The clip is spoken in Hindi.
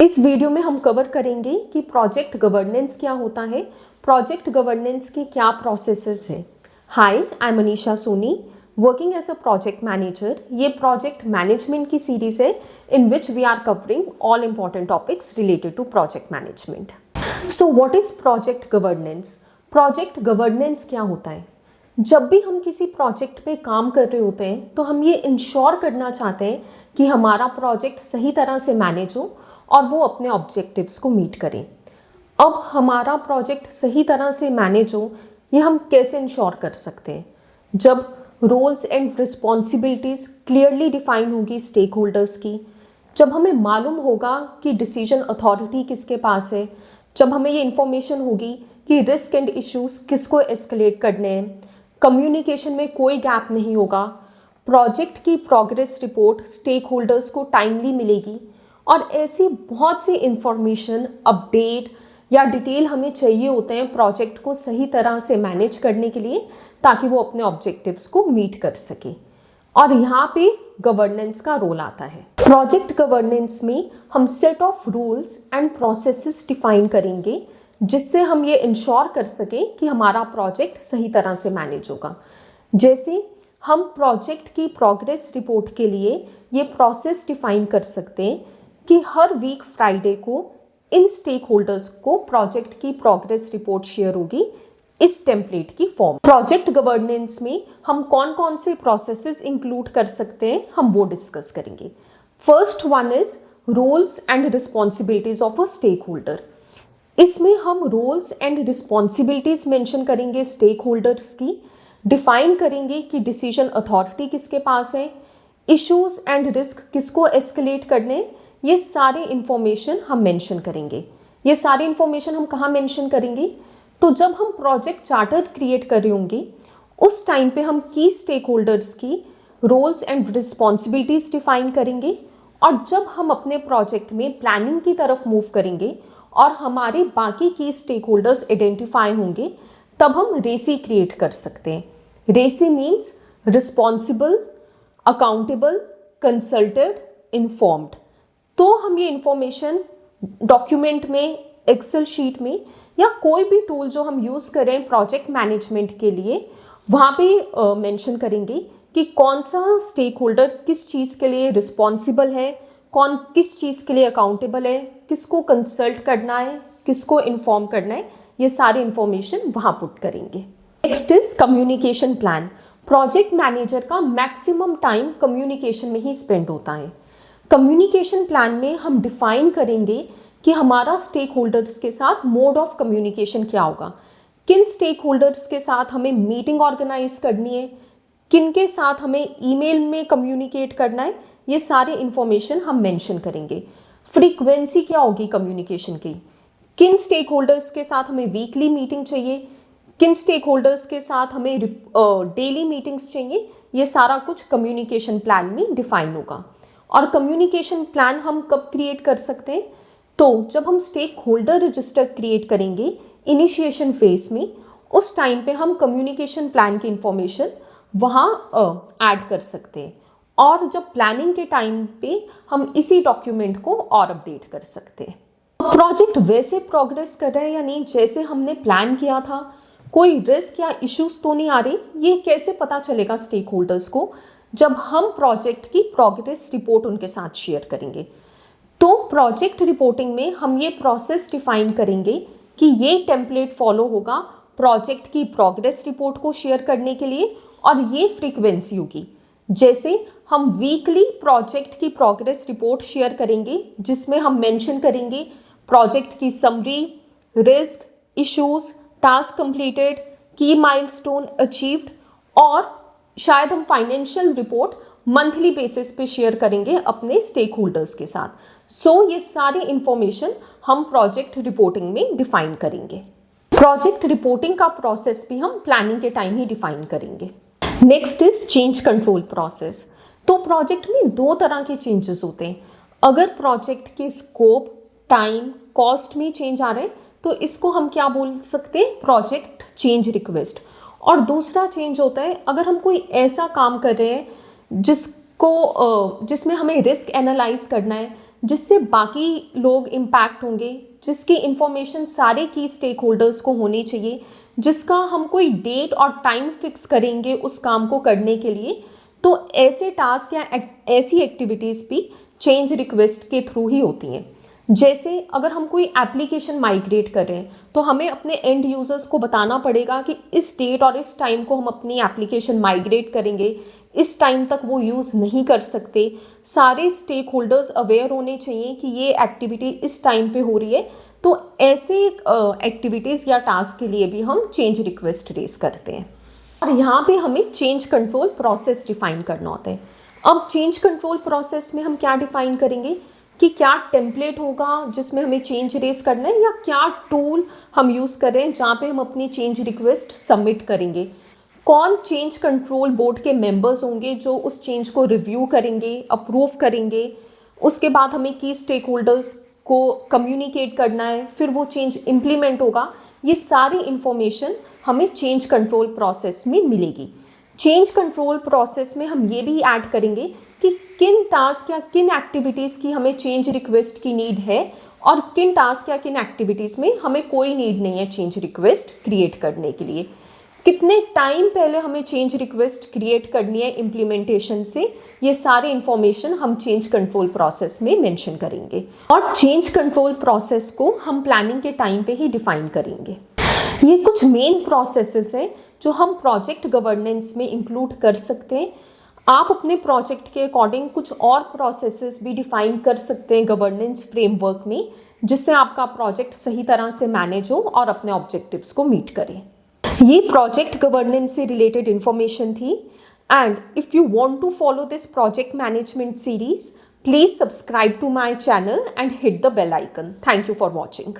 इस वीडियो में हम कवर करेंगे कि प्रोजेक्ट गवर्नेंस क्या होता है, प्रोजेक्ट गवर्नेंस के क्या प्रोसेसेस है। Hi, I am Anisha Soni, working as a project manager. ये प्रोजेक्ट मैनेजमेंट की सीरीज है in which we are covering all important topics related to project management. So what is project governance? Project governance क्या होता है? जब भी हम किसी प्रोजेक्ट पे काम कर रहे होते हैं तो हम ये इंश्योर करना चाहते हैं कि हमारा प्रोजेक्ट सही तरह से मैनेज हो और वो अपने ऑब्जेक्टिव्स को मीट करें। अब हमारा प्रोजेक्ट सही तरह से मैनेज हो, ये हम कैसे इंश्योर कर सकते हैं? जब roles and responsibilities clearly define होगी स्टेक होल्डर्स की, जब हमें मालूम होगा कि डिसीजन अथॉरिटी किसके पास है, जब हमें ये इन्फॉर्मेशन होगी कि रिस्क एंड इश्यूज किसको एस्केलेट करने हैं, कम्युनिकेशन में कोई गैप नहीं होगा, प्रोजेक्ट की प्रोग्रेस रिपोर्ट स्टेक होल्डर्स को टाइमली मिलेगी और ऐसी बहुत सी इंफॉर्मेशन, अपडेट या डिटेल हमें चाहिए होते हैं प्रोजेक्ट को सही तरह से मैनेज करने के लिए, ताकि वो अपने ऑब्जेक्टिव्स को मीट कर सके। और यहाँ पे गवर्नेंस का रोल आता है। प्रोजेक्ट गवर्नेंस में हम set of rules and processes define करेंगे जिससे हम ये इंश्योर कर सकें कि हमारा प्रोजेक्ट सही तरह से मैनेज होगा। जैसे हम प्रोजेक्ट की प्रोग्रेस रिपोर्ट के लिए ये प्रोसेस डिफाइन कर सकते हैं कि हर वीक फ्राइडे को इन स्टेक होल्डर्स को प्रोजेक्ट की प्रोग्रेस रिपोर्ट शेयर होगी इस टेम्पलेट की फॉर्म। प्रोजेक्ट गवर्नेंस में हम कौन कौन से प्रोसेसेस इंक्लूड कर सकते हैं, हम वो डिस्कस करेंगे। First one is roles and responsibilities of a stakeholder. इसमें हम रोल्स एंड रिस्पॉन्सिबिलिटीज मेंशन करेंगे स्टेक होल्डर्स की, डिफाइन करेंगे कि डिसीजन अथॉरिटी किसके पास है, इश्यूज एंड रिस्क किसको एस्केलेट करने, ये सारी इंफॉर्मेशन हम मेंशन करेंगे। ये सारी इंफॉर्मेशन हम कहाँ मेंशन करेंगे? तो जब हम प्रोजेक्ट चार्टर क्रिएट कर रहे होंगे उस टाइम पे हम की स्टेक होल्डर्स की रोल्स एंड रिस्पॉन्सिबिलिटीज डिफाइन करेंगे, और जब हम अपने प्रोजेक्ट में प्लानिंग की तरफ मूव करेंगे और हमारे बाकी की स्टेक होल्डर्स आइडेंटिफाई होंगे, तब हम रेसी क्रिएट कर सकते हैं। रेसी means responsible, accountable, consulted, informed. तो हम ये इंफॉर्मेशन डॉक्यूमेंट में, एक्सेल शीट में या कोई भी टूल जो हम यूज़ करें प्रोजेक्ट मैनेजमेंट के लिए, वहाँ पे मेंशन करेंगे कि कौन सा स्टेक होल्डर किस चीज़ के लिए रिस्पॉन्सिबल है, कौन किस चीज़ के लिए अकाउंटेबल है, किसको कंसल्ट करना है, किसको इन्फॉर्म करना है, ये सारी इंफॉर्मेशन वहाँ पुट करेंगे। Next is communication plan. Project manager का मैक्सिमम टाइम कम्युनिकेशन में ही स्पेंड होता है। कम्युनिकेशन प्लान में हम डिफाइन करेंगे कि हमारा स्टेक होल्डर्स के साथ मोड ऑफ कम्युनिकेशन क्या होगा, किन स्टेक होल्डर्स के साथ हमें मीटिंग ऑर्गेनाइज करनी है, किन के साथ हमें ईमेल में कम्युनिकेट करना है, ये सारी इंफॉर्मेशन हम मेंशन करेंगे। फ्रीक्वेंसी क्या होगी कम्युनिकेशन की, किन स्टेक होल्डर्स के साथ हमें वीकली मीटिंग चाहिए, किन स्टेक होल्डर्स के साथ हमें डेली मीटिंग्स चाहिए, ये सारा कुछ कम्युनिकेशन प्लान में डिफाइन होगा। और कम्युनिकेशन प्लान हम कब क्रिएट कर सकते हैं? तो जब हम स्टेक होल्डर रजिस्टर क्रिएट करेंगे इनिशिएशन फेज में, उस टाइम पे हम कम्युनिकेशन प्लान की इंफॉर्मेशन वहाँ ऐड कर सकते हैं, और जब प्लानिंग के टाइम पे हम इसी डॉक्यूमेंट को और अपडेट कर सकते हैं। प्रोजेक्ट वैसे प्रोग्रेस कर रहा है या नहीं जैसे हमने प्लान किया था, कोई रिस्क या इश्यूज तो नहीं आ रहे, ये कैसे पता चलेगा स्टेक होल्डर्स को? जब हम प्रोजेक्ट की प्रोग्रेस रिपोर्ट उनके साथ शेयर करेंगे। तो प्रोजेक्ट रिपोर्टिंग में हम ये प्रोसेस डिफाइन करेंगे कि ये टेम्पलेट फॉलो होगा प्रोजेक्ट की प्रोग्रेस रिपोर्ट को शेयर करने के लिए, और ये फ्रीक्वेंसी होगी। जैसे हम वीकली प्रोजेक्ट की प्रोग्रेस रिपोर्ट शेयर करेंगे जिसमें हम मेंशन करेंगे प्रोजेक्ट की summary, risk, issues, task completed, की माइलस्टोन अचीव्ड, और शायद हम फाइनेंशियल रिपोर्ट मंथली बेसिस पे शेयर करेंगे अपने स्टेक होल्डर्स के साथ। सो ये सारी इंफॉर्मेशन हम प्रोजेक्ट रिपोर्टिंग में डिफाइन करेंगे। प्रोजेक्ट रिपोर्टिंग का प्रोसेस भी हम प्लानिंग के टाइम ही डिफाइन करेंगे। Next is change control process. तो प्रोजेक्ट में दो तरह के चेंजेस होते हैं। अगर प्रोजेक्ट के स्कोप, टाइम, कॉस्ट में चेंज आ रहे हैं तो इसको हम क्या बोल सकते हैं? Project change request. और दूसरा चेंज होता है अगर हम कोई ऐसा काम कर रहे हैं जिसमें हमें रिस्क एनालाइज करना है, जिससे बाकी लोग इम्पैक्ट होंगे, जिसकी इंफॉर्मेशन सारे की स्टेक होल्डर्स को होनी चाहिए, जिसका हम कोई डेट और टाइम फिक्स करेंगे उस काम को करने के लिए। तो ऐसे टास्क या ऐसी एक्टिविटीज़ भी चेंज रिक्वेस्ट के थ्रू ही होती हैं। जैसे अगर हम कोई एप्लीकेशन माइग्रेट कर रहे हैं तो हमें अपने एंड यूज़र्स को बताना पड़ेगा कि इस डेट और इस टाइम को हम अपनी एप्लीकेशन माइग्रेट करेंगे, इस टाइम तक वो यूज़ नहीं कर सकते। सारे स्टेक होल्डर्स अवेयर होने चाहिए कि ये एक्टिविटी इस टाइम पे हो रही है। तो ऐसे एक्टिविटीज़ या टास्क के लिए भी हम चेंज रिक्वेस्ट रेज करते हैं। और यहाँ पे हमें चेंज कंट्रोल प्रोसेस डिफाइन करना होता है। अब चेंज कंट्रोल प्रोसेस में हम क्या डिफाइन करेंगे कि क्या टेम्पलेट होगा जिसमें हमें चेंज रेस करना है, या क्या टूल हम यूज़ कर रहे हैं जहाँ पे हम अपनी चेंज रिक्वेस्ट सबमिट करेंगे। कौन चेंज कंट्रोल बोर्ड के मेंबर्स होंगे जो उस चेंज को रिव्यू करेंगे, अप्रूव करेंगे। उसके बाद हमें की स्टेक होल्डर्स को कम्युनिकेट करना है, फिर वो चेंज इम्प्लीमेंट होगा। ये सारी इंफॉर्मेशन हमें चेंज कंट्रोल प्रोसेस में मिलेगी। चेंज कंट्रोल प्रोसेस में हम ये भी ऐड करेंगे कि किन टास्क या किन एक्टिविटीज़ की हमें चेंज रिक्वेस्ट की नीड है और किन टास्क या किन एक्टिविटीज़ में हमें कोई नीड नहीं है चेंज रिक्वेस्ट क्रिएट करने के लिए। कितने टाइम पहले हमें चेंज रिक्वेस्ट क्रिएट करनी है इम्प्लीमेंटेशन से, ये सारे इंफॉर्मेशन हम चेंज कंट्रोल प्रोसेस में मेंशन करेंगे। और चेंज कंट्रोल प्रोसेस को हम प्लानिंग के टाइम पे ही डिफाइन करेंगे। ये कुछ मेन प्रोसेसेस हैं जो हम प्रोजेक्ट गवर्नेंस में इंक्लूड कर सकते हैं। आप अपने प्रोजेक्ट के अकॉर्डिंग कुछ और प्रोसेसेस भी डिफाइन कर सकते हैं गवर्नेंस फ्रेमवर्क में, जिससे आपका प्रोजेक्ट सही तरह से मैनेज हो और अपने ऑब्जेक्टिव्स को मीट करे। ये प्रोजेक्ट गवर्नेंस से रिलेटेड इंफॉर्मेशन थी। And if you want to follow this project management series, please subscribe to my channel and hit the bell icon. Thank you for watching.